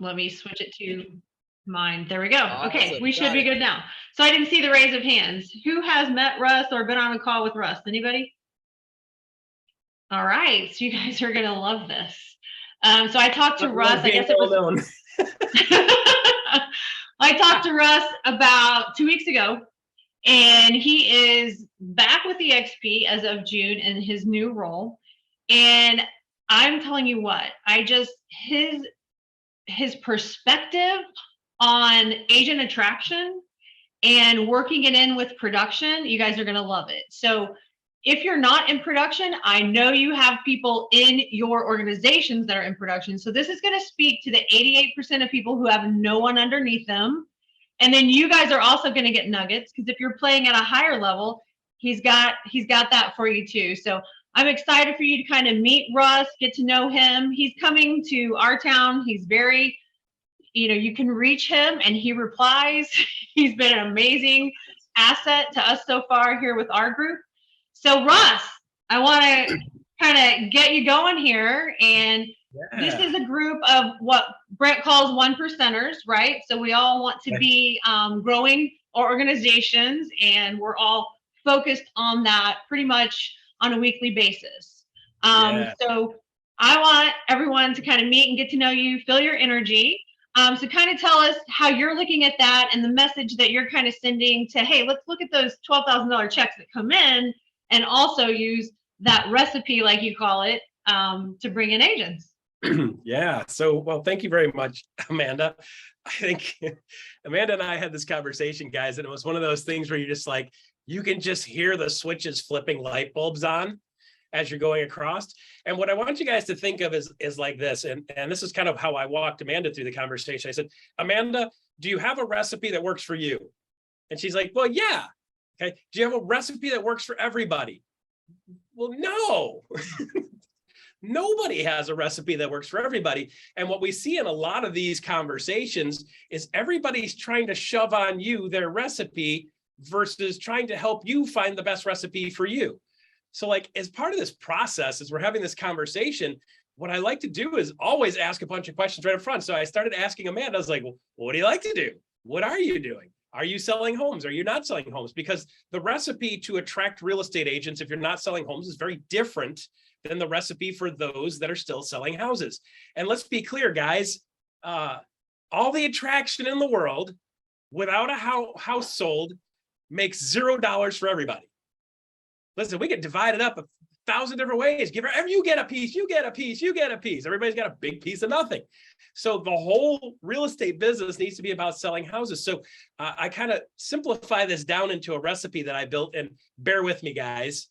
Let me switch it to mine. There we go. Okay, Awesome. we should Got be it. good now. So I didn't see the raise of hands. Who has met Russ or been on a call with Russ? Anybody? All right, so you guys are gonna love this. So I talked to Russ. I guess it was. known. I talked to Russ about 2 weeks ago, and he is back with EXP as of June in his new role. And I'm telling you what, his perspective on agent attraction and working it in with production, you guys are going to love it. So if you're not in production, I know you have people in your organizations that are in production. So this is going to speak to the 88% of people who have no one underneath them. And then you guys are also going to get nuggets, because if you're playing at a higher level, he's got that for you too. So I'm excited for you to kind of meet Russ, get to know him. He's coming to our town. He's very, you can reach him and he replies. He's been an amazing asset to us so far here with our group. So Russ, I want to kind of get you going here. And this is a group of what Brent calls 1%ers, right? So we all want to be growing our organizations, and we're all focused on that pretty much on a weekly basis. So I want everyone to kind of meet and get to know you, feel your energy. So kind of tell us how you're looking at that and the message that you're kind of sending to, hey, let's look at those $12,000 checks that come in, and also use that recipe, like you call it, to bring in agents. Yeah. So, well, thank you very much, Amanda. I think Amanda and I had this conversation, guys, and it was one of those things where you're just like, you can just hear the switches flipping light bulbs on as you're going across. And what I want you guys to think of is like this. And this is kind of how I walked Amanda through the conversation. I said, Amanda, do you have a recipe that works for you? And she's like, well, yeah. Okay. Do you have a recipe that works for everybody? Well, no. Nobody has a recipe that works for everybody. And what we see in a lot of these conversations is everybody's trying to shove on you their recipe versus trying to help you find the best recipe for you. So like, as part of this process, as we're having this conversation, what I like to do is always ask a bunch of questions right up front. So I started asking Amanda, I was like, well, what do you like to do? What are you doing? Are you selling homes? Are you not selling homes? Because the recipe to attract real estate agents, if you're not selling homes, is very different than the recipe for those that are still selling houses. And let's be clear, guys, all the attraction in the world without a house sold makes $0 for everybody. Listen, we can divide it up 1,000 different ways. You get a piece, you get a piece, you get a piece. Everybody's got a big piece of nothing. So the whole real estate business needs to be about selling houses. So I kind of simplify this down into a recipe that I built, and bear with me, guys.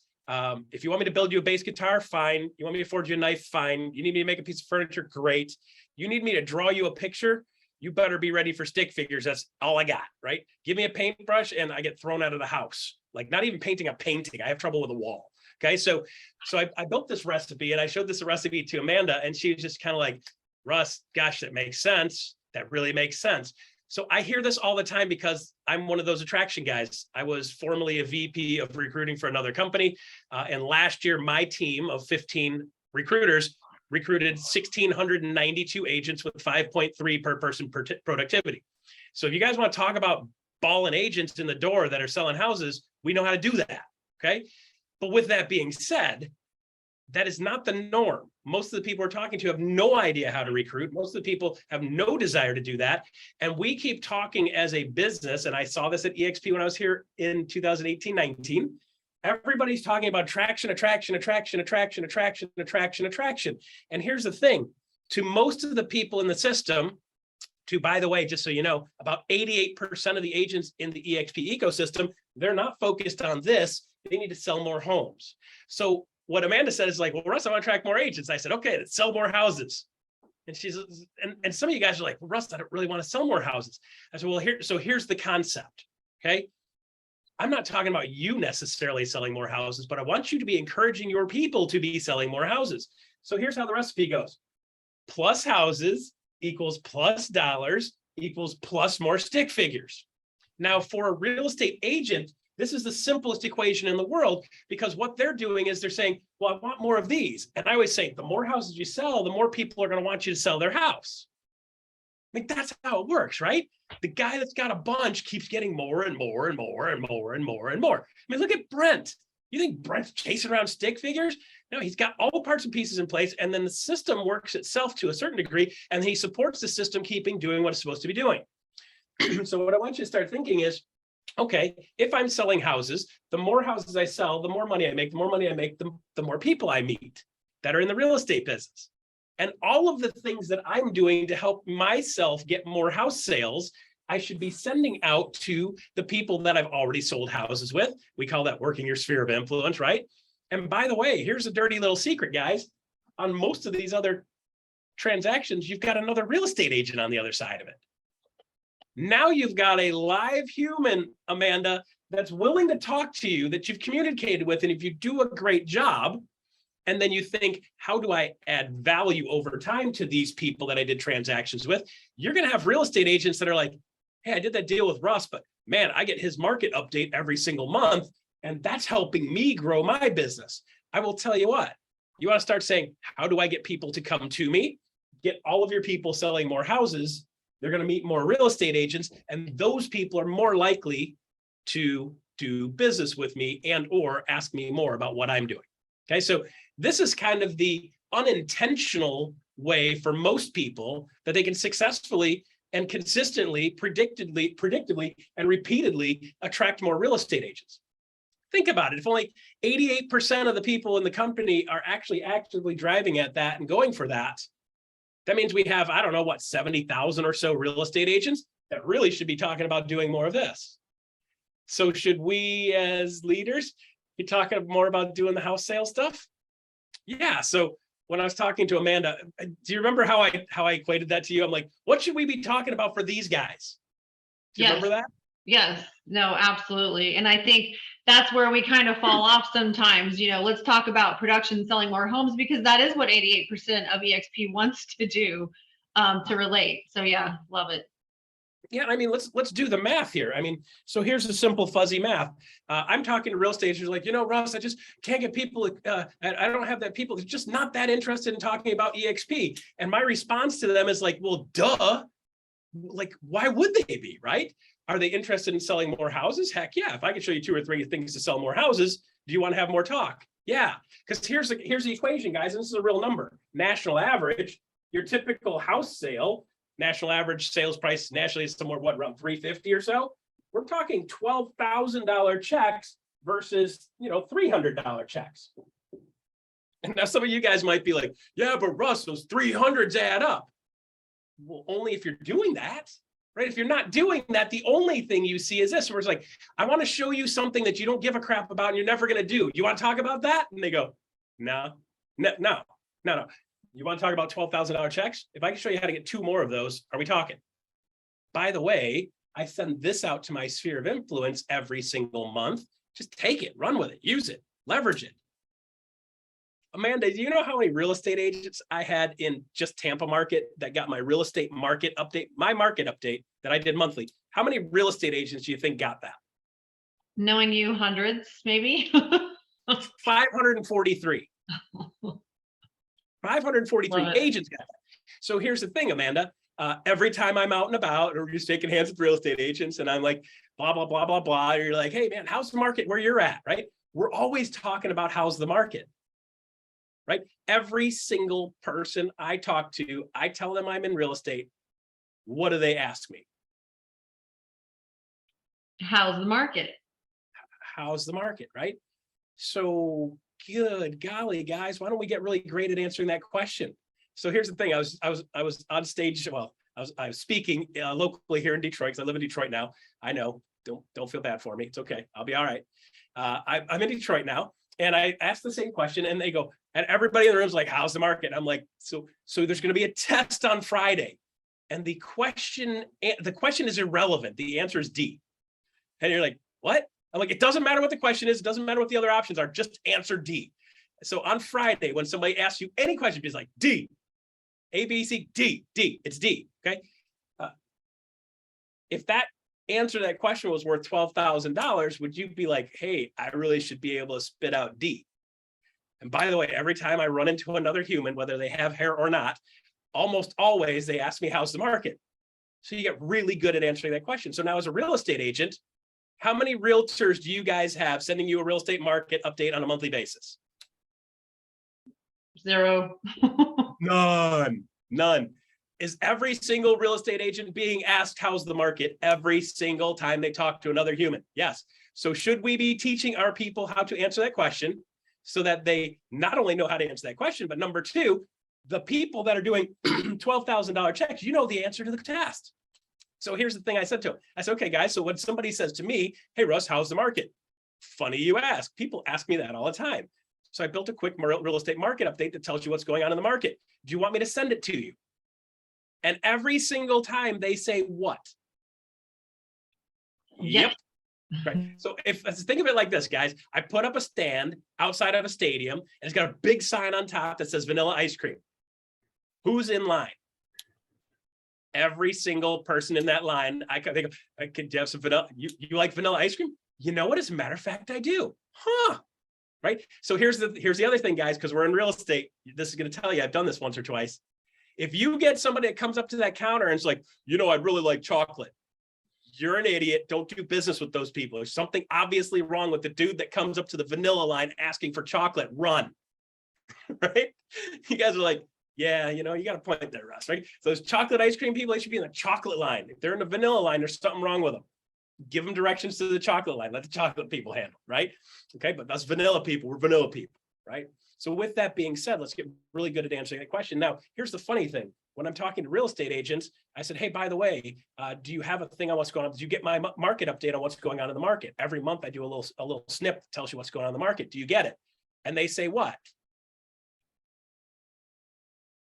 If you want me to build you a bass guitar, fine. You want me to forge you a knife, fine. You need me to make a piece of furniture, great. You need me to draw you a picture, you better be ready for stick figures. That's all I got, right? Give me a paintbrush and I get thrown out of the house. Like, not even painting a painting. I have trouble with a wall. Okay. So I built this recipe, and I showed this recipe to Amanda, and she was just kind of like, Russ, gosh, that makes sense. That really makes sense. So I hear this all the time because I'm one of those attraction guys. I was formerly a VP of recruiting for another company. And last year, my team of 15 recruiters recruited 1,692 agents with 5.3 per person productivity. So if you guys want to talk about balling agents in the door that are selling houses, we know how to do that. Okay. But with that being said, that is not the norm. Most of the people we're talking to have no idea how to recruit. Most of the people have no desire to do that. And we keep talking as a business, and I saw this at EXP when I was here in 2018, 19. Everybody's talking about attraction. And here's the thing, to most of the people in the system, by the way, just so you know, about 88% of the agents in the EXP ecosystem, they're not focused on this. They need to sell more homes. So what Amanda said is like, well, Russ, I want to attract more agents. I said, okay, let's sell more houses. And she's, and some of you guys are like, well, Russ, I don't really want to sell more houses. I said, well, here's the concept. Okay. I'm not talking about you necessarily selling more houses, but I want you to be encouraging your people to be selling more houses. So here's how the recipe goes. Plus houses equals plus dollars equals plus more stick figures. Now, for a real estate agent, this is the simplest equation in the world, because what they're doing is they're saying, well, I want more of these. And I always say, the more houses you sell, the more people are going to want you to sell their house. mean, that's how it works, right? The guy that's got a bunch keeps getting more and more and more and more and more and more. I mean, look at Brent. You think Brent's chasing around stick figures? No, he's got all parts and pieces in place, and then the system works itself to a certain degree, and he supports the system doing what it's supposed to be doing. So what I want you to start thinking is, okay, if I'm selling houses, the more houses I sell, the more money I make, the more people I meet that are in the real estate business. And all of the things that I'm doing to help myself get more house sales, I should be sending out to the people that I've already sold houses with. We call that working your sphere of influence, right? And by the way, here's a dirty little secret, guys. On most of these other transactions, you've got another real estate agent on the other side of it. Now you've got a live human, Amanda, that's willing to talk to you, that you've communicated with. And if you do a great job, and then you think, how do I add value over time to these people that I did transactions with? You're going to have real estate agents that are like, hey, I did that deal with Russ, but man, I get his market update every single month, and that's helping me grow my business. I will tell you what, you want to start saying, how do I get people to come to me? Get all of your people selling more houses. They're going to meet more real estate agents, and those people are more likely to do business with me and or ask me more about what I'm doing. Okay, so this is kind of the unintentional way for most people that they can successfully and consistently, predictably, and repeatedly attract more real estate agents. Think about it. If only 88% of the people in the company are actually actively driving at that and going for that, that means we have, I don't know, what, 70,000 or so real estate agents that really should be talking about doing more of this. So should we as leaders be talking more about doing the house sale stuff? Yeah. So when I was talking to Amanda, do you remember how I equated that to you? I'm like, what should we be talking about for these guys? Do you remember that? Yes. No, absolutely. And I think that's where we kind of fall off sometimes. Let's talk about production, selling more homes, because that is what 88% of EXP wants to do, to relate. So yeah, love it. Yeah, I mean, let's do the math here. I mean, so here's a simple fuzzy math. I'm talking to real estate agents like, Russ, I just can't get people. I don't have that people. They're just not that interested in talking about EXP. And my response to them is like, well, duh. Like, why would they be, right? Are they interested in selling more houses? Heck yeah. If I could show you 2 or 3 things to sell more houses, do you want to have more talk? Yeah, because here's the equation, guys. And this is a real number. National average, your typical house sale, national average sales price nationally is somewhere, around $350 or so. We're talking $12,000 checks versus, $300 checks. And now some of you guys might be like, yeah, but Russ, those 300s add up. Well, only if you're doing that, right? If you're not doing that, the only thing you see is this, where it's like, I want to show you something that you don't give a crap about and you're never going to do. You want to talk about that? And they go, no. You want to talk about $12,000 checks? If I can show you how to get 2 more of those, are we talking? By the way, I send this out to my sphere of influence every single month. Just take it, run with it, use it, leverage it. Amanda, do you know how many real estate agents I had in just Tampa market that got my real estate market update, my market update that I did monthly? How many real estate agents do you think got that? Knowing you, hundreds, maybe. 543. 543 agents got that. So here's the thing, Amanda. Every time I'm out and about, or just shaking hands with real estate agents, and I'm like, blah, blah, blah, blah, blah. You're like, hey, man, how's the market where you're at, right? We're always talking about how's the market, right? Every single person I talk to, I tell them I'm in real estate. What do they ask me? How's the market? How's the market, right? So good golly, guys, why don't we get really great at answering that question? So here's the thing. I was on stage. Well, I was speaking locally here in Detroit, because I live in Detroit now. I know. Don't feel bad for me. It's okay. I'll be all right. I'm in Detroit now, and I asked the same question, and they go, and everybody in the room's like, "How's the market?" I'm like, so there's going to be a test on Friday, and the question is irrelevant. The answer is D, and you're like, what? I'm like, it doesn't matter what the question is. It doesn't matter what the other options are. Just answer D. So on Friday, when somebody asks you any question, it's like D, A, B, C, D, D. It's D. Okay. If that answer to that question was worth $12,000, would you be like, hey, I really should be able to spit out D? And by the way, every time I run into another human, whether they have hair or not, almost always they ask me, how's the market? So you get really good at answering that question. So now as a real estate agent, how many realtors do you guys have sending you a real estate market update on a monthly basis? 0. None. Is every single real estate agent being asked how's the market every single time they talk to another human? Yes. So should we be teaching our people how to answer that question so that they not only know how to answer that question, but number two, the people that are doing $12,000 checks, you know the answer to the test. So here's the thing I said to him. I said, okay, guys, so when somebody says to me, hey, Russ, how's the market? Funny you ask. People ask me that all the time. So I built a quick real estate market update that tells you what's going on in the market. Do you want me to send it to you? And every single time they say what? Yep. Right. So think of it like this, guys. I put up a stand outside of a stadium and it's got a big sign on top that says vanilla ice cream. Who's in line? Every single person in that line. I could have some vanilla. You like vanilla ice cream? You know what? As a matter of fact, I do. Huh. Right. So here's the other thing, guys, because we're in real estate. This is going to tell you, I've done this once or twice. If you get somebody that comes up to that counter and it's like, I'd really like chocolate. You're an idiot. Don't do business with those people. There's something obviously wrong with the dude that comes up to the vanilla line asking for chocolate. Run. Right? You guys are like, yeah, you got a point there, Russ, right? So those chocolate ice cream people, they should be in the chocolate line. If they're in the vanilla line, there's something wrong with them. Give them directions to the chocolate line. Let the chocolate people handle, right? Okay, but that's vanilla people. We're vanilla people, right? So with that being said, let's get really good at answering that question. Now, here's the funny thing. When I'm talking to real estate agents, I said, hey, by the way, do you have a thing on what's going on? Do you get my market update on what's going on in the market? Every month I do a little snip that tells you what's going on in the market. Do you get it? And they say what?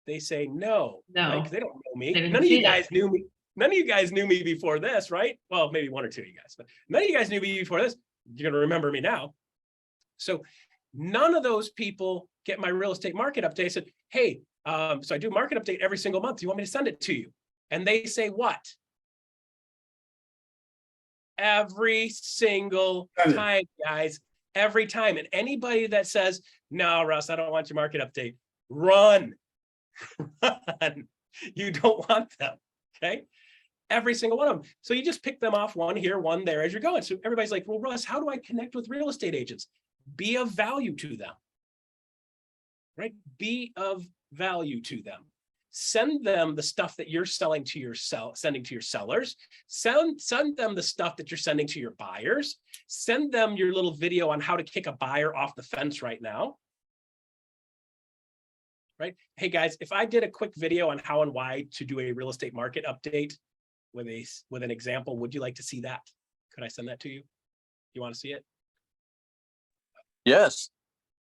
They say no. No. Right? They don't know me. None of you guys knew me. None of you guys knew me before this, right? Well, maybe one or two of you guys, but none of you guys knew me before this. You're going to remember me now. So none of those people get my real estate market update. I said, hey, so I do market update every single month. Do you want me to send it to you? And they say what? Every single time, guys, every time. And anybody that says, no, Russ, I don't want your market update, run. Run. You don't want them. Okay. Every single one of them. So you just pick them off, one here, one there as you're going. So everybody's like, well, Russ, how do I connect with real estate agents? Be of value to them. Right? Be of value to them. Send them the stuff that you're selling to sending to your sellers. Send them the stuff that you're sending to your buyers. Send them your little video on how to kick a buyer off the fence right now. Right? Hey guys, if I did a quick video on how and why to do a real estate market update with an example, would you like to see that? Could I send that to you? You want to see it? Yes.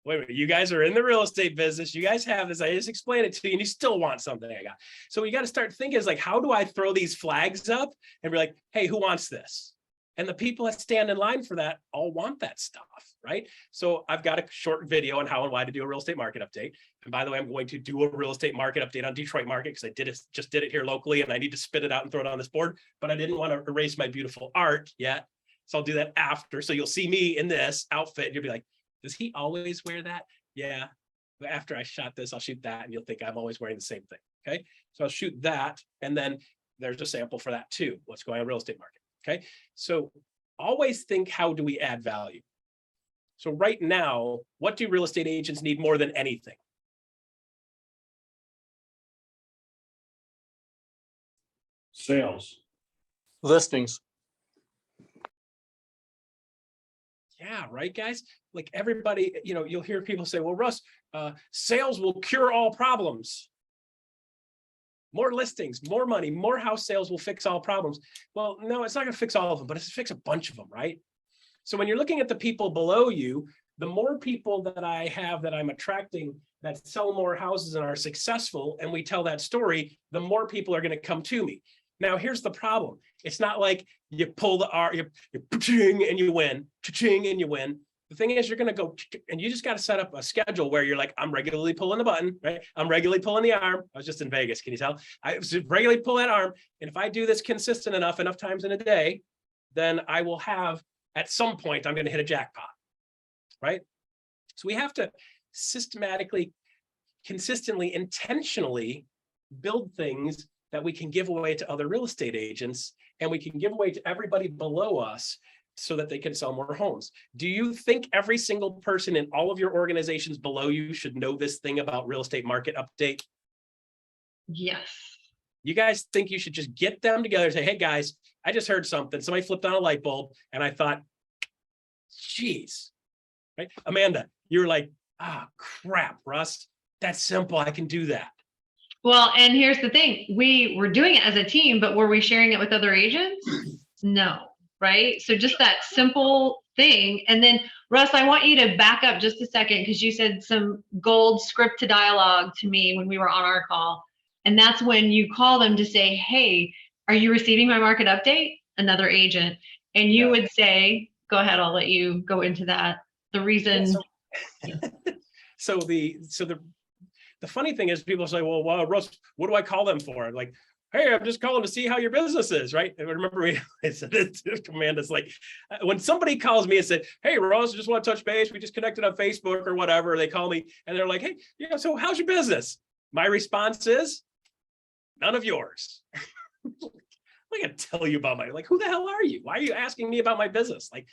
Wait a minute, you guys are in the real estate business. You guys have this. I just explained it to you and you still want something I got. So we got to start thinking is like, how do I throw these flags up and be like, hey, who wants this? And the people that stand in line for that all want that stuff, right? So I've got a short video on how and why to do a real estate market update. And by the way, I'm going to do a real estate market update on Detroit market because I just did it here locally and I need to spit it out and throw it on this board, but I didn't want to erase my beautiful art yet. So I'll do that after. So you'll see me in this outfit and you'll be like, does he always wear that? Yeah. But after I shot this, I'll shoot that and you'll think I'm always wearing the same thing. Okay. So I'll shoot that. And then there's a sample for that too. What's going on in real estate market. Okay. So always think, how do we add value? So right now, what do real estate agents need more than anything? Sales. Listings. Yeah, right, guys? Like everybody, you'll hear people say, well, Russ, sales will cure all problems. More listings, more money, more house sales will fix all problems. Well, no, it's not going to fix all of them, but it's fix a bunch of them, right? So when you're looking at the people below you, the more people that I have that I'm attracting that sell more houses and are successful, and we tell that story, the more people are going to come to me. Now, here's the problem. It's not like you pull the R, you cha-ching and you win, cha-ching and you win. The thing is, you're going to go, and you just got to set up a schedule where you're like, I'm regularly pulling the button, right? I'm regularly pulling the arm. I was just in Vegas. Can you tell? I regularly pull that arm. And if I do this consistent enough times in a day, then I will have, at some point, I'm going to hit a jackpot, right? So we have to systematically, consistently, intentionally build things that we can give away to other real estate agents, and we can give away to everybody below us so that they can sell more homes. Do you think every single person in all of your organizations below you should know this thing about real estate market update? Yes. You guys think you should just get them together and say, hey guys, I just heard something. Somebody flipped on a light bulb and I thought, geez, right? Amanda, you were like, crap, Russ, that's simple. I can do that. Well, and here's the thing. We were doing it as a team, but were we sharing it with other agents? No, right? So just that simple thing. And then Russ, I want you to back up just a second because you said some gold script to dialogue to me when we were on our call. And that's when you call them to say, hey, are you receiving my market update? Another agent. And you would say, go ahead, I'll let you go into that. The reason. So the funny thing is people say, well, Russ, what do I call them for? Like, hey, I'm just calling to see how your business is, right? And remember, I said this command is like, when somebody calls me and said, hey, Russ, I just want to touch base. We just connected on Facebook or whatever. They call me and they're like, hey, yeah, so how's your business? My response is, none of yours. I can tell you about like, who the hell are you? Why are you asking me about my business? Like,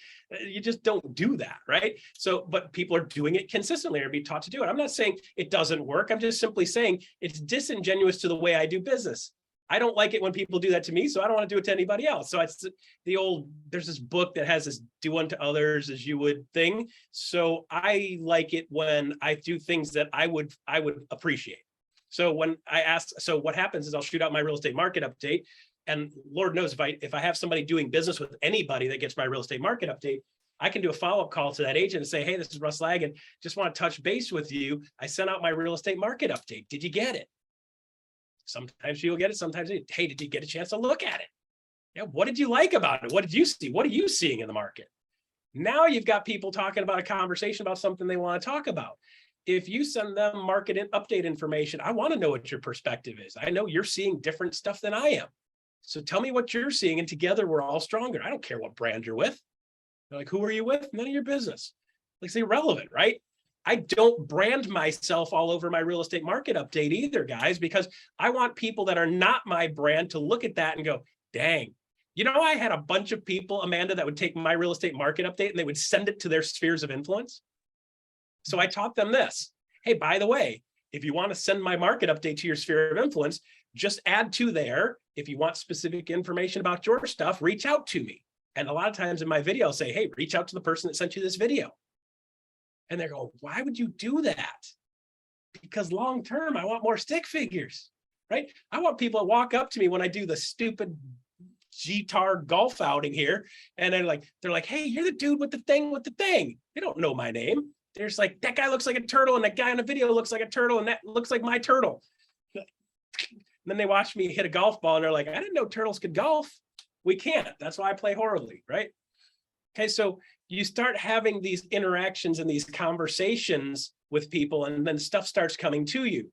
you just don't do that, right? So, but people are doing it consistently or be taught to do it. I'm not saying it doesn't work. I'm just simply saying it's disingenuous to the way I do business. I don't like it when people do that to me, so I don't want to do it to anybody else. So it's the old, there's this book that has this do unto others as you would thing. So I like it when I do things that I would appreciate. So when I ask, so what happens is I'll shoot out my real estate market update. And Lord knows if I have somebody doing business with anybody that gets my real estate market update, I can do a follow-up call to that agent and say, hey, this is Russ Lagan. Just want to touch base with you. I sent out my real estate market update. Did you get it? Sometimes you'll get it. Sometimes, hey, did you get a chance to look at it? Yeah, what did you like about it? What did you see? What are you seeing in the market? Now you've got people talking about a conversation about something they want to talk about. If you send them market update information, I want to know what your perspective is. I know you're seeing different stuff than I am. So tell me what you're seeing, and together we're all stronger. I don't care what brand you're with. They're like, who are you with? None of your business. Like, it's irrelevant, right? I don't brand myself all over my real estate market update either, guys, because I want people that are not my brand to look at that and go, dang. You know, I had a bunch of people, Amanda, that would take my real estate market update and they would send it to their spheres of influence. So I taught them this. Hey, by the way, if you want to send my market update to your sphere of influence, just add to there. If you want specific information about your stuff, reach out to me. And a lot of times in my video, I'll say, hey, reach out to the person that sent you this video. And they're going, why would you do that? Because long-term, I want more stick figures, right? I want people to walk up to me when I do the stupid G-tar golf outing here. And they're like, hey, you're the dude with the thing with the thing. They don't know my name. There's like, that guy looks like a turtle and that guy in the video looks like a turtle and that looks like my turtle. And then they watch me hit a golf ball and they're like, I didn't know turtles could golf. We can't. That's why I play horribly, right? Okay, so you start having these interactions and these conversations with people and then stuff starts coming to you.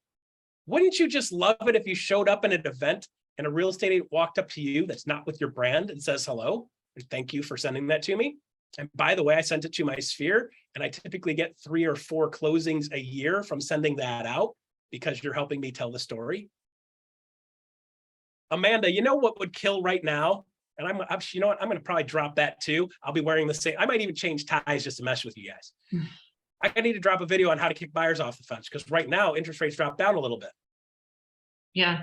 Wouldn't you just love it if you showed up in an event and a real estate agent walked up to you that's not with your brand and says hello? Thank you for sending that to me. And by the way, I sent it to my sphere and I typically get 3 or 4 closings a year from sending that out because you're helping me tell the story. Amanda, you know what would kill right now? And I'm you know what? I'm going to probably drop that too. I'll be wearing the same. I might even change ties just to mess with you guys. I need to drop a video on how to kick buyers off the fence because right now interest rates drop down a little bit. Yeah.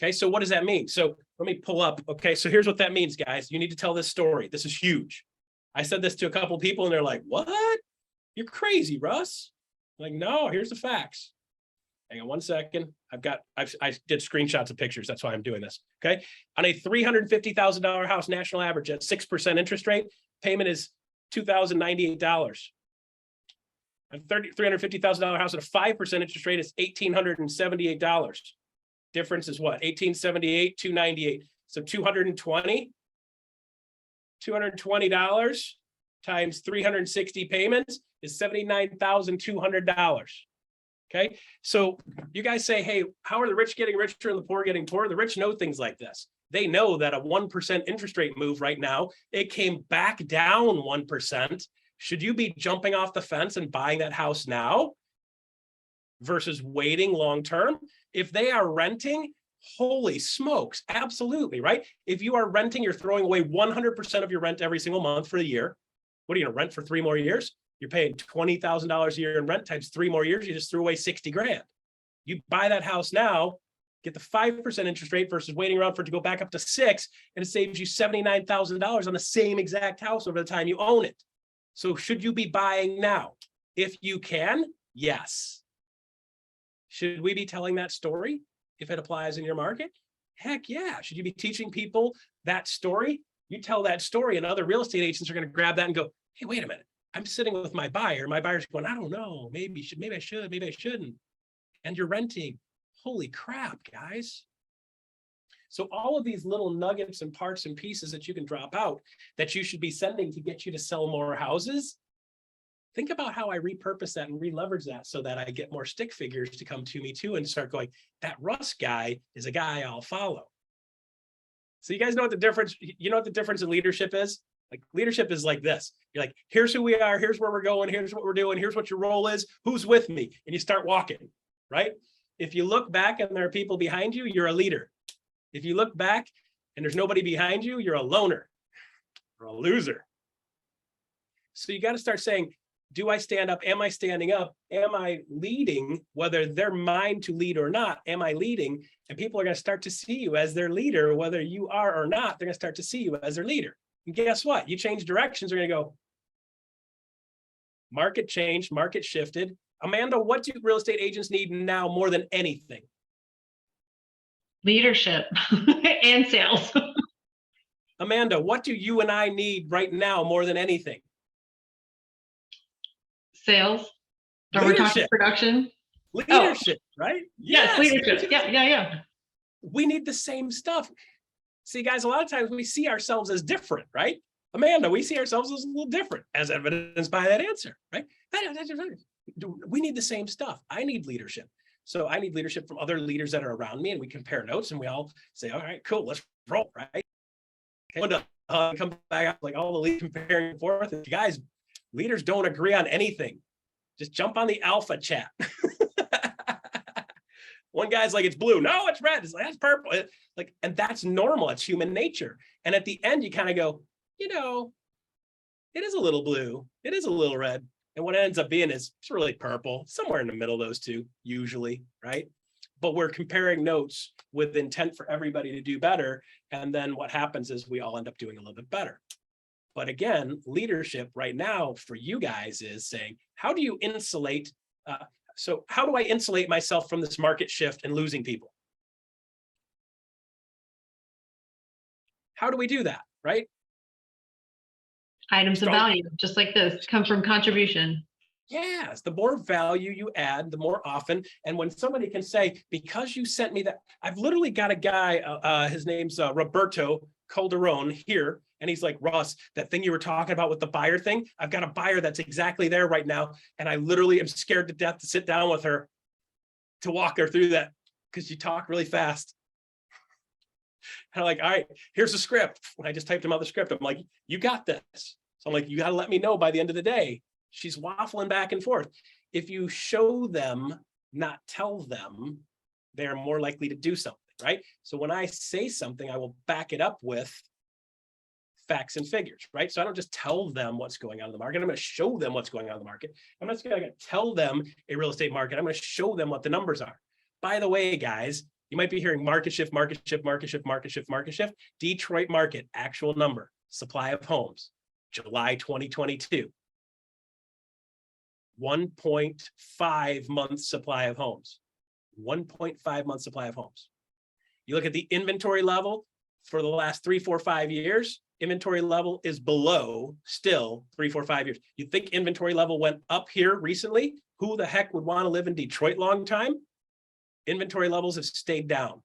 Okay, so what does that mean? So let me pull up. Okay, so here's what that means, guys. You need to tell this story. This is huge. I said this to a couple of people and they're like, what? You're crazy, Russ. I'm like, no, here's the facts. Hang on one second. I did screenshots of pictures. That's why I'm doing this. Okay. On a $350,000 house national average at 6% interest rate, payment is $2,098. A $350,000 house at a 5% interest rate is $1,878. Difference is what? 1878, 298. So $220 times 360 payments is $79,200. Okay, so you guys say, hey, how are the rich getting richer and the poor getting poorer? The rich know things like this. They know that a 1% interest rate move right now, it came back down 1%. Should you be jumping off the fence and buying that house now versus waiting long term? If they are renting, Holy smokes, absolutely, right? If you are renting, you're throwing away 100% of your rent every single month for a year. What are you gonna rent for 3 more years? You're paying $20,000 a year in rent times 3 more years, you just threw away 60 grand. You buy that house now, get the 5% interest rate versus waiting around for it to go back up to 6, and it saves you $79,000 on the same exact house over the time you own it. So should you be buying now? If you can, yes. Should we be telling that story if it applies in your market? Heck yeah. Should you be teaching people that story? You tell that story and other real estate agents are going to grab that and go, hey, wait a minute. I'm sitting with my buyer. My buyer's going, I don't know, maybe I should, maybe I shouldn't. And you're renting. Holy crap, guys. So all of these little nuggets and parts and pieces that you can drop out that you should be sending to get you to sell more houses. Think about how I repurpose that and re-leverage that so that I get more stick figures to come to me too and start going, that Russ guy is a guy I'll follow. So you guys know what the difference, you know what the difference in leadership is? Like leadership is like this. You're like, here's who we are, here's where we're going, here's what we're doing, here's what your role is, who's with me? And you start walking, right? If you look back and there are people behind you, you're a leader. If you look back and there's nobody behind you, you're a loner or a loser. So you got to start saying, do I stand up? Am I standing up? Am I leading? Whether they're mine to lead or not, am I leading? And people are going to start to see you as their leader, whether you are or not, they're going to start to see you as their leader. And guess what? You change directions, they're going to go, market changed, market shifted. Amanda, what do real estate agents need now more than anything? Leadership and sales. Amanda, what do you and I need right now more than anything? Sales. Are we talking Leadership. production? Leadership, right? Yes, leadership. Yeah. We need the same stuff. See, guys, a lot of times we see ourselves as different, right? Amanda, we see ourselves as a little different, as evidenced by that answer, right? We need the same stuff. I need leadership. So I need leadership from other leaders that are around me, and we compare notes and we all say, all right, cool, let's roll, right? Come back like all the leaders comparing and forth. And guys, leaders don't agree on anything. Just jump on the alpha chat. One guy's like, it's blue. No, it's red. It's like, that's purple. Like, and that's normal. It's human nature. And at the end, you kind of go, you know, it is a little blue. It is a little red. And what it ends up being is it's really purple, somewhere in the middle of those two, usually, right? But we're comparing notes with intent for everybody to do better. And then what happens is we all end up doing a little bit better. But again, leadership right now for you guys is saying, how do you insulate? So how do I insulate myself from this market shift and losing people? How do we do that, right? Items of value, just like this, come from contribution. Yes, the more value you add, the more often. And when somebody can say, because you sent me that, I've literally got a guy, his name's Roberto Calderon here. And he's like, Russ, that thing you were talking about with the buyer thing, I've got a buyer that's exactly there right now. And I literally am scared to death to sit down with her to walk her through that because you talk really fast. And I'm like, all right, here's the script. When I just typed him out the script, I'm like, you got this. So I'm like, you got to let me know by the end of the day. She's waffling back and forth. If you show them, not tell them, they're more likely to do something, right? So when I say something, I will back it up with facts and figures, right? So I don't just tell them what's going on in the market. I'm going to show them what's going on in the market. I'm not just going to tell them a real estate market. I'm going to show them what the numbers are. By the way, guys, you might be hearing market shift, market shift, market shift, market shift, market shift. Detroit market, actual number, supply of homes, July 2022. 1.5 month supply of homes. 1.5 month supply of homes. You look at the inventory level for the last 3, 4, 5 years, inventory level is below still 3, 4, 5 years. You think inventory level went up here recently? Who the heck would want to live in Detroit long time? Inventory levels have stayed down.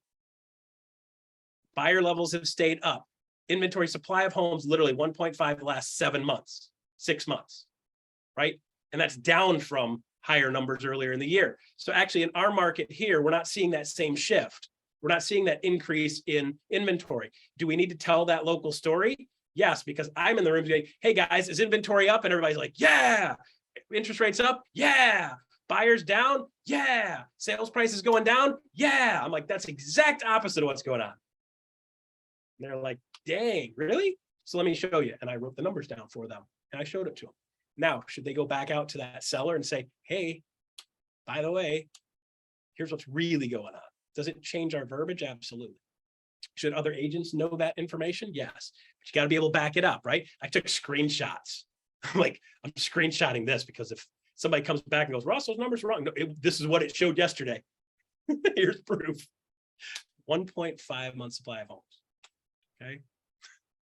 Buyer levels have stayed up. Inventory supply of homes, literally 1.5 the last 7 months, 6 months, right? And that's down from higher numbers earlier in the year. So actually in our market here, we're not seeing that same shift. We're not seeing that increase in inventory. Do we need to tell that local story? Yes, because I'm in the room going, hey guys, is inventory up? And everybody's like, yeah. Interest rates up? Yeah. Buyers down? Yeah. Sales prices going down? Yeah. I'm like, that's exact opposite of what's going on. And they're like, dang, really? So let me show you. And I wrote the numbers down for them and I showed it to them. Now, should they go back out to that seller and say, hey, by the way, here's what's really going on? Does it change our verbiage? Absolutely. Should other agents know that information? Yes. But you got to be able to back it up, right? I took screenshots. I'm like, I'm screenshotting this because if somebody comes back and goes, Ross, those numbers are wrong. No, this is what it showed yesterday. Here's proof. 1.5 month supply of homes. Okay.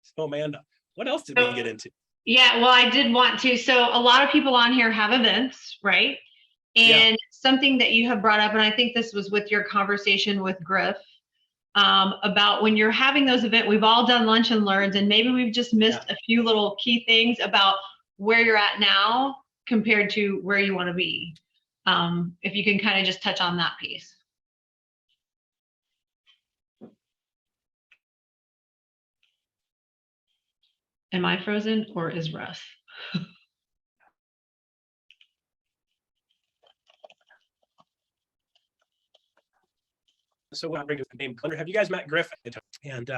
So Amanda, what else did we get into? Yeah, well, I did want to. So a lot of people on here have events, right? And something that you have brought up, and I think this was with your conversation with Griff, about when you're having those events, we've all done lunch and learns, and maybe we've just missed a few little key things about where you're at now compared to where you want to be. If you can kind of just touch on that piece. Am I frozen or is Russ? So when I bring his name, have you guys met Griff? And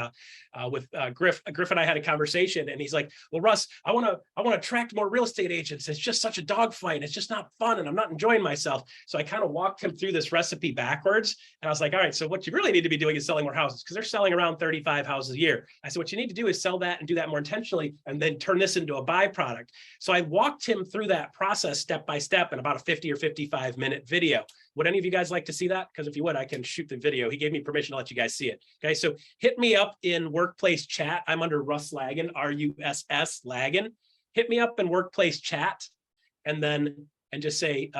with Griff and I had a conversation, and he's like, "Well, Russ, I want to attract more real estate agents. It's just such a dogfight. It's just not fun, and I'm not enjoying myself." So I kind of walked him through this recipe backwards, and I was like, "All right, so what you really need to be doing is selling more houses because they're selling around 35 houses a year." I said, "What you need to do is sell that and do that more intentionally, and then turn this into a byproduct." So I walked him through that process step by step in about a 50 or 55 minute video. Would any of you guys like to see that? Because if you would, I can shoot the video. He gave me permission to let you guys see it. Okay, so hit me up in workplace chat. I'm under Russ Lagan, RUSS Lagan. Hit me up in workplace chat, and just say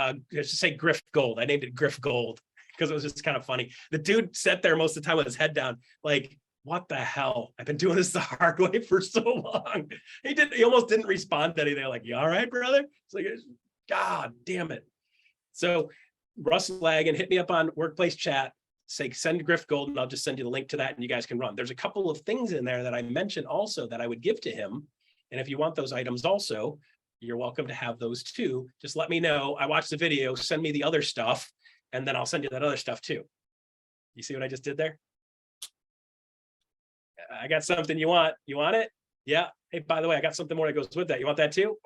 Griff Gold. I named it Griff Gold because it was just kind of funny. The dude sat there most of the time with his head down, like, what the hell? I've been doing this the hard way for so long. He almost didn't respond to anything. Like, you all right, brother? It's like, God damn it. So Russ Lagan, hit me up on workplace chat, say send Griff Gold, and I'll just send you the link to that and you guys can run. There's a couple of things in there that I mentioned also that I would give to him. And if you want those items also, you're welcome to have those too. Just let me know. I watched the video, send me the other stuff, and then I'll send you that other stuff too. You see what I just did there? I got something you want. You want it? Yeah. Hey, by the way, I got something more that goes with that. You want that too?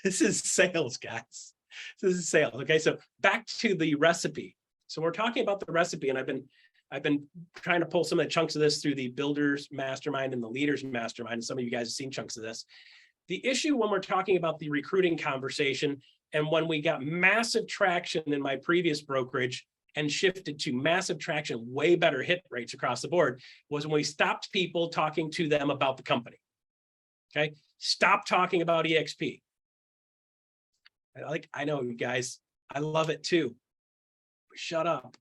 This is sales, guys. This is sales. Okay, so back to the recipe. So we're talking about the recipe, and I've been trying to pull some of the chunks of this through the Builders Mastermind and the Leaders Mastermind, and some of you guys have seen chunks of this. The issue when we're talking about the recruiting conversation, and when we got massive traction in my previous brokerage and shifted to massive traction, way better hit rates across the board, was when we stopped people talking to them about the company. Okay, stop talking about EXP. I know you guys, I love it too, but shut up.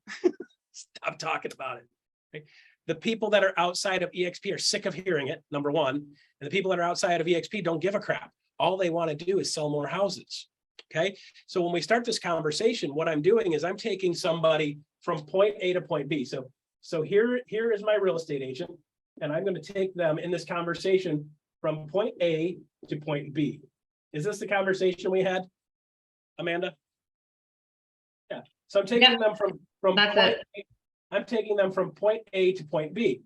Stop talking about it. Okay? The people that are outside of EXP are sick of hearing it, number one. And the people that are outside of EXP don't give a crap. All they want to do is sell more houses. Okay. So when we start this conversation, what I'm doing is I'm taking somebody from point A to point B. So here is my real estate agent, and I'm going to take them in this conversation from point A to point B. Is this the conversation we had, Amanda? Yeah. So I'm taking them from point A. I'm taking them from point A to point B.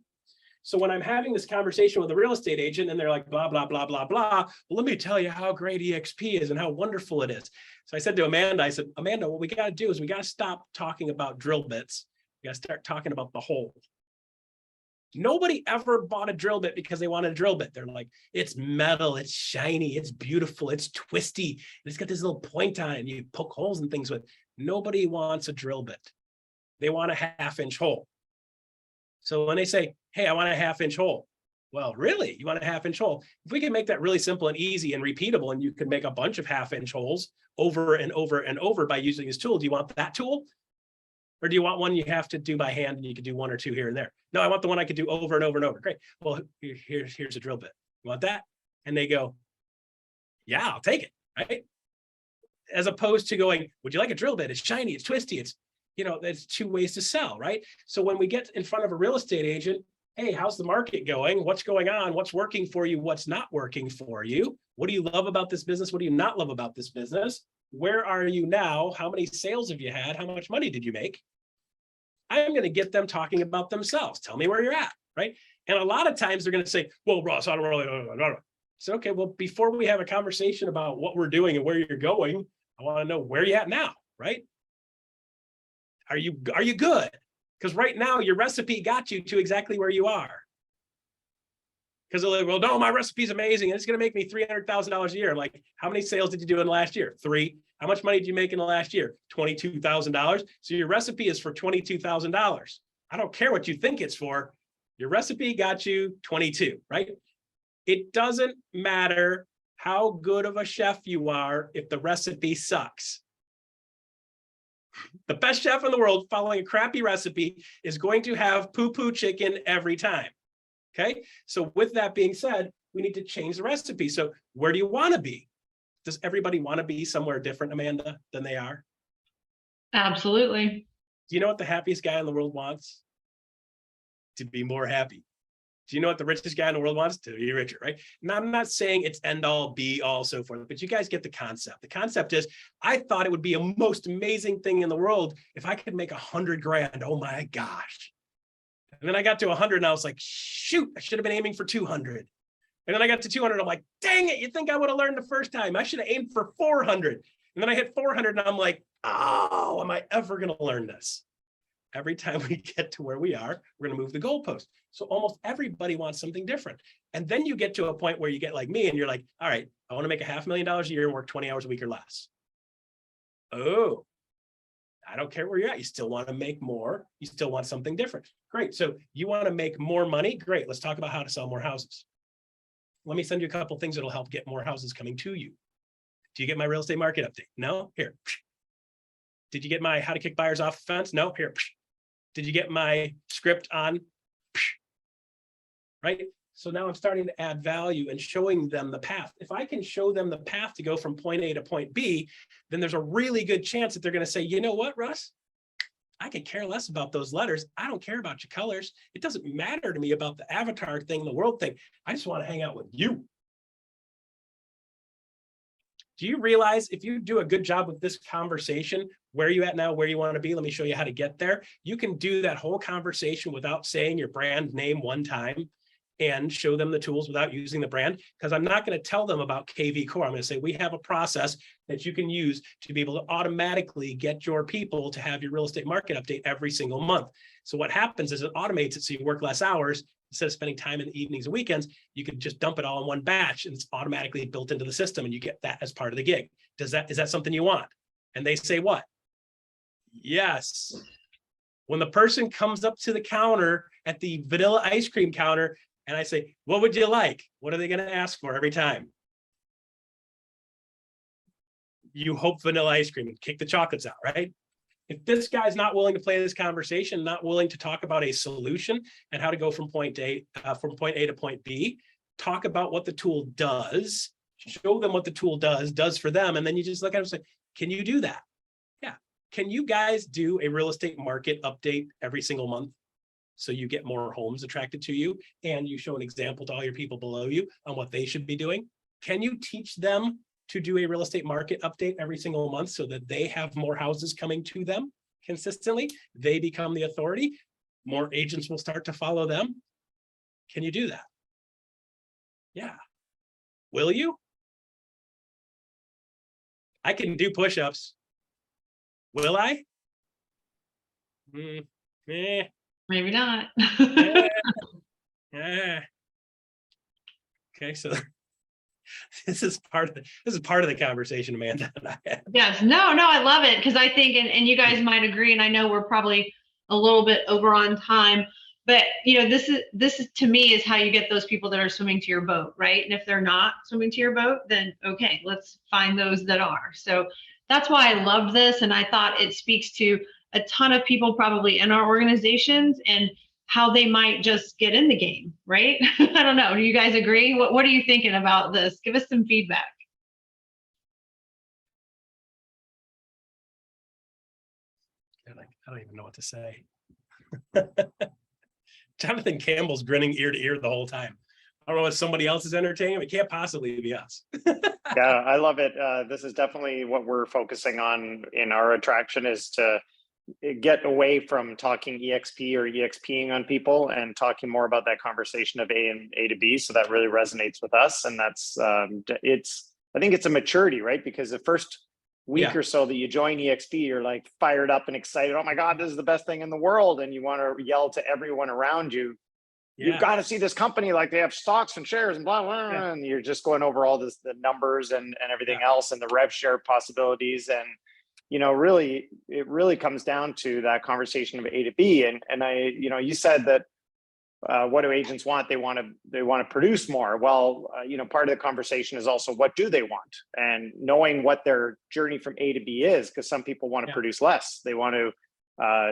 So when I'm having this conversation with a real estate agent and they're like, blah, blah, blah, blah, blah, well, let me tell you how great EXP is and how wonderful it is. So I said to Amanda, Amanda, what we got to do is we got to stop talking about drill bits. We got to start talking about the whole. Nobody ever bought a drill bit because they wanted a drill bit. They're like, it's metal, it's shiny, it's beautiful, it's twisty, it's got this little point on it, and you poke holes and things with. Nobody wants a drill bit. They want a half-inch hole. So when they say, hey, I want a half-inch hole. Well, really? You want a half-inch hole? If we can make that really simple and easy and repeatable, and you can make a bunch of half-inch holes over and over and over by using this tool, do you want that tool? Or do you want one you have to do by hand and you can do one or two here and there? No, I want the one I could do over and over and over. Great. Well, here's a drill bit. You want that? And they go, yeah, I'll take it, right? As opposed to going, would you like a drill bit? It's shiny, it's twisty, it's, there's two ways to sell, right? So when we get in front of a real estate agent, hey, how's the market going? What's going on? What's working for you? What's not working for you? What do you love about this business? What do you not love about this business? Where are you now? How many sales have you had? How much money did you make? I'm going to get them talking about themselves. Tell me where you're at, right? And a lot of times they're going to say, well, Ross, I don't really. So, okay, well, before we have a conversation about what we're doing and where you're going, I want to know where you're at now, right? Are you good? Because right now your recipe got you to exactly where you are. Because they're like, well, no, my recipe's amazing and it's going to make me $300,000 a year. I'm like, how many sales did you do in the last year? 3. How much money did you make in the last year? $22,000. So your recipe is for $22,000. I don't care what you think it's for. Your recipe got you 22, right? It doesn't matter how good of a chef you are if the recipe sucks. The best chef in the world following a crappy recipe is going to have poo-poo chicken every time. Okay. So with that being said, we need to change the recipe. So where do you want to be? Does everybody want to be somewhere different, Amanda, than they are? Absolutely. Do you know what the happiest guy in the world wants? To be more happy. Do you know what the richest guy in the world wants? To be richer, right? Now, I'm not saying it's end all, be all, so forth, but you guys get the concept. The concept is, I thought it would be a most amazing thing in the world if I could make 100 grand. Oh my gosh. And then I got to 100 and I was like, shoot, I should have been aiming for 200. And then I got to 200. I'm like, dang it. You think I would have learned the first time? I should have aimed for 400. And then I hit 400 and I'm like, oh, am I ever going to learn this? Every time we get to where we are, we're going to move the goalpost. So almost everybody wants something different. And then you get to a point where you get like me and you're like, all right, I want to make $500,000 a year and work 20 hours a week or less. Oh, I don't care where you're at. You still want to make more. You still want something different. Great. So you want to make more money? Great. Let's talk about how to sell more houses. Let me send you a couple of things that'll help get more houses coming to you. Do you get my real estate market update? No? Here. Did you get my how to kick buyers off the fence? No? Here. Did you get my script on? Right? So now I'm starting to add value and showing them the path. If I can show them the path to go from point A to point B, then there's a really good chance that they're going to say, you know what, Russ? I could care less about those letters. I don't care about your colors. It doesn't matter to me about the avatar thing, the world thing. I just want to hang out with you. Do you realize if you do a good job with this conversation, where are you at now, where you want to be? Let me show you how to get there. You can do that whole conversation without saying your brand name one time and show them the tools without using the brand, because I'm not going to tell them about KV Core. I'm going to say, we have a process that you can use to be able to automatically get your people to have your real estate market update every single month. So what happens is it automates it so you work less hours. Instead of spending time in the evenings and weekends, you can just dump it all in one batch and it's automatically built into the system and you get that as part of the gig. Is that something you want? And they say what? Yes. When the person comes up to the counter at the vanilla ice cream counter and I say, what would you like? What are they going to ask for every time? You hope vanilla ice cream and kick the chocolates out, right? If this guy's not willing to play this conversation, not willing to talk about a solution and how to go from point A to point B, talk about what the tool does, show them what the tool does for them. And then you just look at it and say, can you do that? Yeah. Can you guys do a real estate market update every single month? So you get more homes attracted to you and you show an example to all your people below you on what they should be doing. Can you teach them to do a real estate market update every single month so that they have more houses coming to them consistently? They become the authority. More agents will start to follow them. Can you do that? Yeah. Will you? I can do push-ups. Will I? Maybe not. Okay, so this is part of the conversation, Amanda and I had. Yes, no, I love it because I think, and you guys might agree, and I know we're probably a little bit over on time, but this is to me is how you get those people that are swimming to your boat, right? And if they're not swimming to your boat, then okay, let's find those that are. So that's why I love this, and I thought it speaks to a ton of people probably in our organizations and how they might just get in the game, right? I don't know. Do you guys agree? What are you thinking about this? Give us some feedback. I don't even know what to say. Jonathan Campbell's grinning ear to ear the whole time. I don't know if somebody else is entertaining him. It can't possibly be us. Yeah, I love it. This is definitely what we're focusing on in our attraction, is to get away from talking EXP or EXPing on people and talking more about that conversation of A and A to B. So that really resonates with us. And that's, I think it's a maturity, right? Because the first week or so that you join EXP, you're like fired up and excited. Oh my God, this is the best thing in the world. And you want to yell to everyone around you, you've got to see this company, like they have stocks and shares and blah, blah, blah. And you're just going over all this, the numbers and everything else, and the rev share possibilities. And, you know, really, it really comes down to that conversation of A to B. And I, you know, you said that, what do agents want? They want to produce more. Well, you know, part of the conversation is also, what do they want? And knowing what their journey from A to B is, because some people want to produce less. They want to,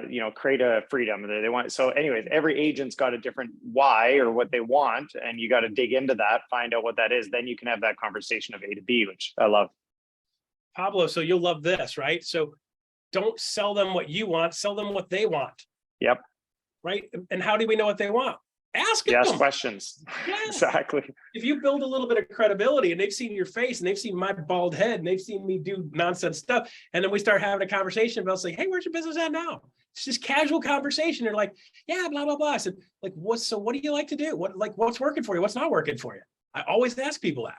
you know, create a freedom. They want, so anyways, every agent's got a different why or what they want, and you got to dig into that, find out what that is. Then you can have that conversation of A to B, which I love. Pablo, so you'll love this, right? So don't sell them what you want, sell them what they want. Yep. Right. And how do we know what they want? Ask them. Ask questions. Yes. Exactly. If you build a little bit of credibility and they've seen your face and they've seen my bald head and they've seen me do nonsense stuff, and then we start having a conversation about saying, hey, where's your business at now? It's just casual conversation. They're like, yeah, blah, blah, blah. I said, like, what do you like to do? What's working for you? What's not working for you? I always ask people that.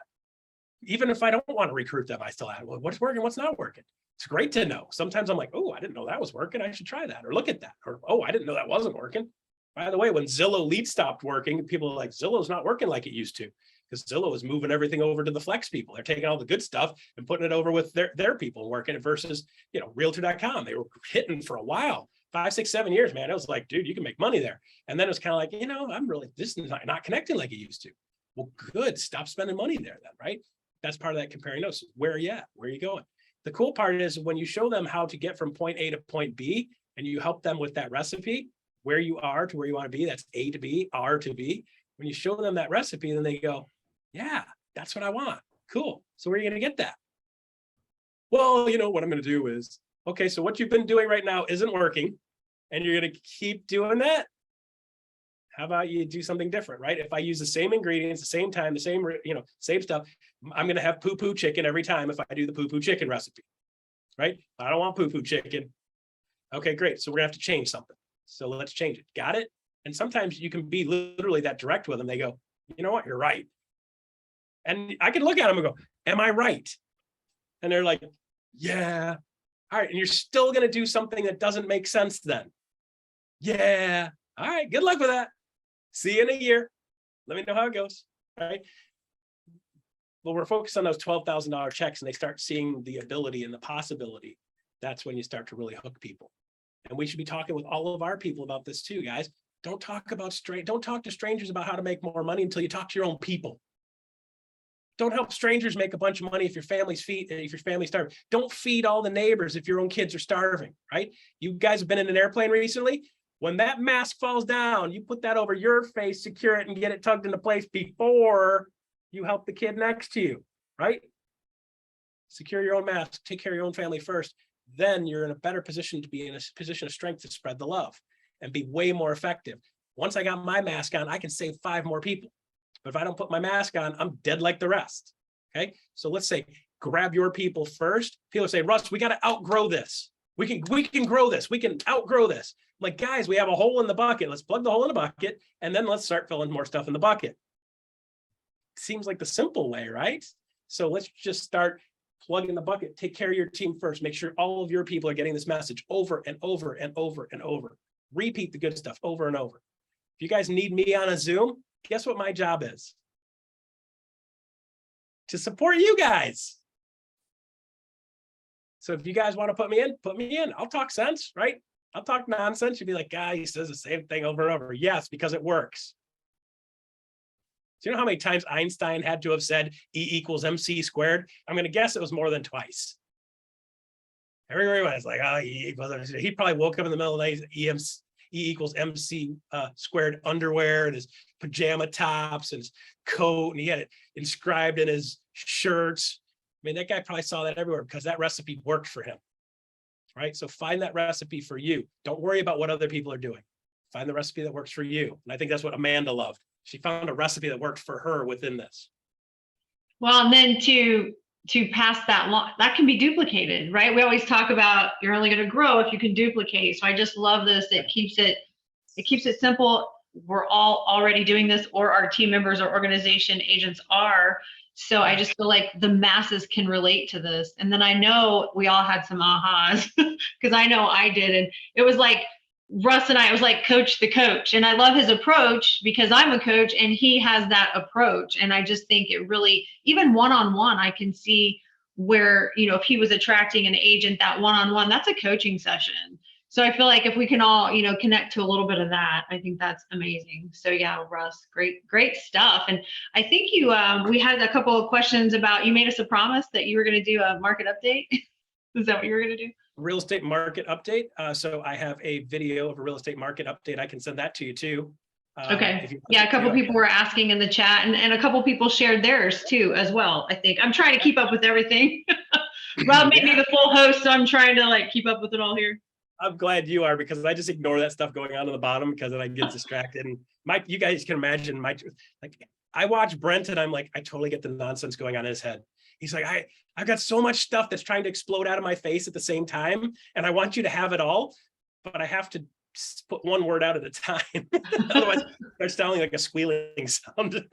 Even if I don't want to recruit them, I still ask, well, what's working? What's not working? It's great to know. Sometimes I'm like, oh, I didn't know that was working. I should try that, or look at that. Or, oh, I didn't know that wasn't working. By the way, when Zillow lead stopped working, people are like, Zillow's not working like it used to, because Zillow is moving everything over to the Flex people. They're taking all the good stuff and putting it over with their people working it versus, you know, Realtor.com. They were hitting for a while, 5, 6, 7 years, man. I was like, dude, you can make money there. And then it was kind of like, you know, this is not connecting like it used to. Well, good. Stop spending money there then, right? That's part of that comparing notes. Where are you at? Where are you going? The cool part is when you show them how to get from point A to point B, and you help them with that recipe, where you are to where you want to be, that's A to B, R to B. When you show them that recipe, then they go, yeah, that's what I want. Cool. So where are you going to get that? Well, you know, what I'm going to do is, okay, so what you've been doing right now isn't working, and you're going to keep doing that. How about you do something different, right? If I use the same ingredients, the same time, the same, you know, same stuff, I'm going to have poo-poo chicken every time if I do the poo-poo chicken recipe, right? I don't want poo-poo chicken. Okay, great. So we're going to have to change something. So let's change it. Got it? And sometimes you can be literally that direct with them. They go, you know what? You're right. And I can look at them and go, am I right? And they're like, yeah. All right. And you're still going to do something that doesn't make sense then. Yeah. All right. Good luck with that. See you in a year. Let me know how it goes. All right. Well, we're focused on those $12,000 checks, and they start seeing the ability and the possibility. That's when you start to really hook people. And we should be talking with all of our people about this too, guys. Don't talk to strangers about how to make more money until you talk to your own people. Don't help strangers make a bunch of money if your family's starving. Don't feed all the neighbors if your own kids are starving, right? You guys have been in an airplane recently. When that mask falls down, you put that over your face, secure it, and get it tugged into place before you help the kid next to you, right? Secure your own mask, take care of your own family first. Then you're in a better position to be in a position of strength to spread the love and be way more effective. Once I got my mask on, I can save 5 more people. But if I don't put my mask on, I'm dead like the rest. Okay. So let's say, grab your people first. People say, Russ, we got to outgrow this. We can grow this. We can outgrow this. I'm like, guys, we have a hole in the bucket. Let's plug the hole in the bucket. And then let's start filling more stuff in the bucket. Seems like the simple way, right? So let's just start plug in the bucket. Take care of your team first. Make sure all of your people are getting this message over and over and over and over. Repeat the good stuff over and over. If you guys need me on a Zoom, guess what my job is? To support you guys. So if you guys want to put me in. I'll talk sense, right? I'll talk nonsense. You'd be like, guy, he says the same thing over and over. Yes, because it works. Do you know how many times Einstein had to have said E = mc squared? I'm going to guess it was more than twice. Everybody was like, oh, E = MC. He probably woke up in the middle of the night, E = mc squared underwear and his pajama tops and his coat, and he had it inscribed in his shirts. I mean, that guy probably saw that everywhere because that recipe worked for him, right? So find that recipe for you. Don't worry about what other people are doing. find the recipe that works for you. And I think that's what Amanda loved. She found a recipe that worked for her within this. Well, and then to pass that along, that can be duplicated, right? We always talk about you're only going to grow if you can duplicate. So I just love this. It keeps it simple. We're all already doing this, or our team members or organization agents are. So I just feel like the masses can relate to this. And then I know we all had some ahas because I know I did. And it was like Russ and I, it was like coach the coach. And I love his approach because I'm a coach and he has that approach. And I just think it really, even one-on-one, I can see where, you know, if he was attracting an agent, that one-on-one, that's a coaching session. So I feel like if we can all, you know, connect to a little bit of that, I think that's amazing. So yeah, Russ, great stuff. And I think you, we had a couple of questions about, you made us a promise that you were going to do a market update. Is that what you were going to do? Real estate market update. So I have a video of a real estate market update. I can send that to you too. Okay. Yeah, a couple people were asking in the chat, and a couple people shared theirs too as well. I think I'm trying to keep up with everything. Rob made me the full host, so I'm trying to like keep up with it all here. I'm glad you are, because I just ignore that stuff going on the bottom because then I get distracted. And you guys can imagine I watch Brent and I'm like, I totally get the nonsense going on in his head. He's like, I've got so much stuff that's trying to explode out of my face at the same time. And I want you to have it all, but I have to put one word out at a time. Otherwise they're sounding like a squealing sound.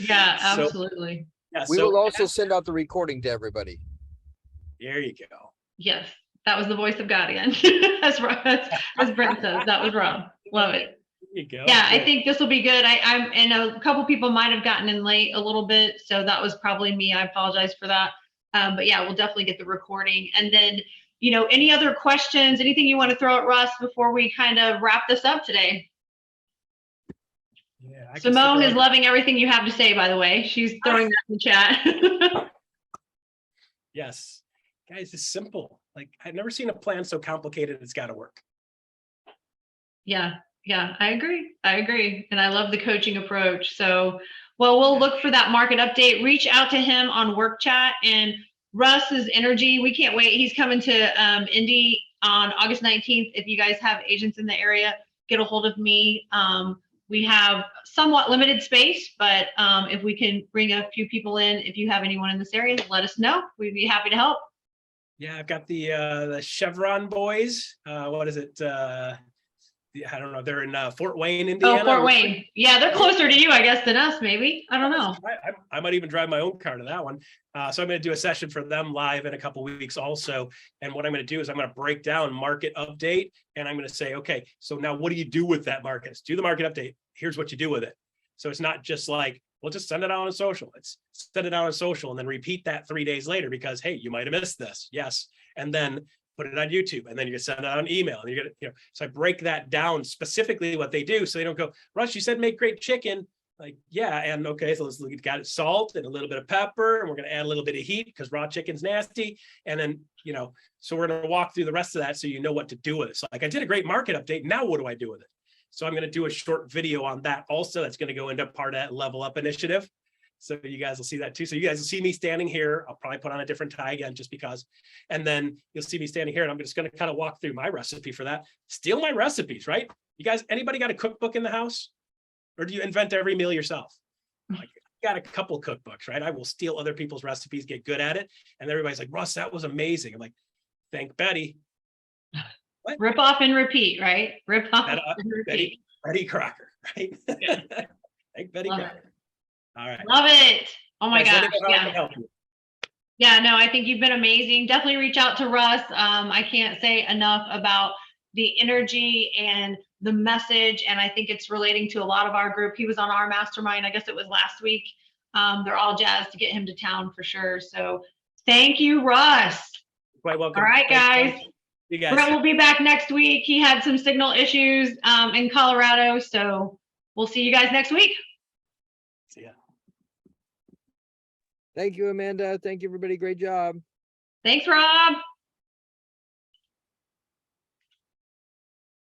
Yeah, absolutely. We will also send out the recording to everybody. There you go. Yes. That was the voice of God again. as Brent says, that was Rob. Love it. There you go. Yeah, I think this will be good. And a couple people might have gotten in late a little bit, so that was probably me. I apologize for that. But yeah, we'll definitely get the recording. And then, you know, any other questions, anything you want to throw at Russ before we kind of wrap this up today? Yeah, Simone is loving everything you have to say, by the way. She's throwing that in the chat. Yes. Guys, it's simple. Like, I've never seen a plan so complicated, it's got to work. Yeah, I agree. And I love the coaching approach. So, well, we'll look for that market update. Reach out to him on work chat. And Russ's energy, we can't wait. He's coming to Indy on August 19th. If you guys have agents in the area, get a hold of me. We have somewhat limited space, but if we can bring a few people in, if you have anyone in this area, let us know. We'd be happy to help. Yeah, I've got the Chevron boys. What is it? I don't know. They're in Fort Wayne, Indiana. Oh, Fort Wayne. Yeah, they're closer to you, I guess, than us, maybe. I don't know. I might even drive my own car to that one. So I'm going to do a session for them live in a couple of weeks also. And what I'm going to do is I'm going to break down market update. And I'm going to say, okay, so now what do you do with that market? Do the market update. Here's what you do with it. So it's not just like, well, just send it out on social. It's send it out on social and then repeat that 3 days later because, hey, you might have missed this. Yes. And then put it on YouTube, and then you can send it out an email, and you're gonna, so I break that down specifically what they do, so they don't go, Russ, you said make great chicken. Like, yeah, and okay, so let's look, got it, salt and a little bit of pepper, and we're gonna add a little bit of heat because raw chicken's nasty. And then, so we're gonna walk through the rest of that so you know what to do with it. So like, I did a great market update. Now what do I do with it? So I'm gonna do a short video on that also. That's gonna go into part of that Level Up initiative. So you guys will see that too. So you guys will see me standing here. I'll probably put on a different tie again just because. And then you'll see me standing here and I'm just going to kind of walk through my recipe for that. Steal my recipes, right? You guys, anybody got a cookbook in the house? Or do you invent every meal yourself? Like, I got a couple cookbooks, right? I will steal other people's recipes, get good at it. And everybody's like, Russ, that was amazing. I'm like, thank Betty. What? Rip off and repeat, right? Rip off and repeat. Betty Crocker, right? Yeah. Thank Betty Crocker. All right. Love it. Oh my gosh. Yeah. Yeah, no, I think you've been amazing. Definitely reach out to Russ. I can't say enough about the energy and the message. And I think it's relating to a lot of our group. He was on our mastermind. I guess it was last week. They're all jazzed to get him to town for sure. So thank you, Russ. Quite welcome. All right, guys. You guys. Brent will be back next week. He had some signal issues in Colorado. So we'll see you guys next week. See ya. Thank you, Amanda. Thank you, everybody. Great job. Thanks, Rob.